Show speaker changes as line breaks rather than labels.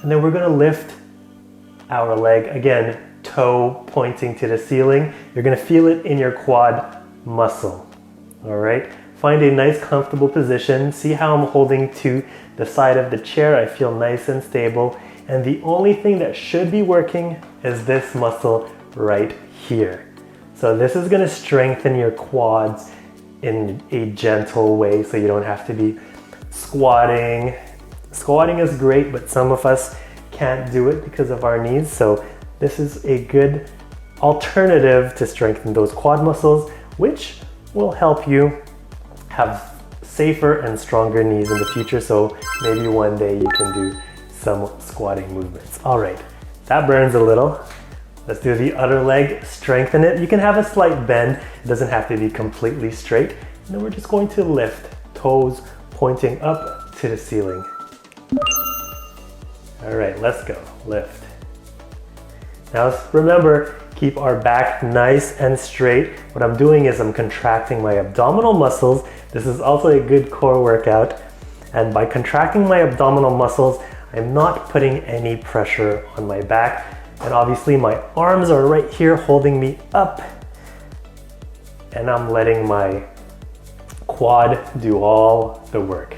And then we're gonna lift our leg, again, toe pointing to the ceiling. You're gonna feel it in your quad muscle, all right? Find a nice comfortable position. See how I'm holding to the side of the chair. I feel nice and stable. And the only thing that should be working is this muscle right here. So this is gonna strengthen your quads in a gentle way so you don't have to be squatting. Squatting is great, but some of us can't do it because of our knees. So this is a good alternative to strengthen those quad muscles, which will help you have safer and stronger knees in the future. So maybe one day you can do some squatting movements. All right, that burns a little. Let's do the other leg, strengthen it. You can have a slight bend. It doesn't have to be completely straight. And then we're just going to lift, toes pointing up to the ceiling. All right, let's go, lift. Now remember, keep our back nice and straight. What I'm doing is I'm contracting my abdominal muscles. This is also a good core workout. And by contracting my abdominal muscles, I'm not putting any pressure on my back. And obviously my arms are right here holding me up. And I'm letting my quad do all the work.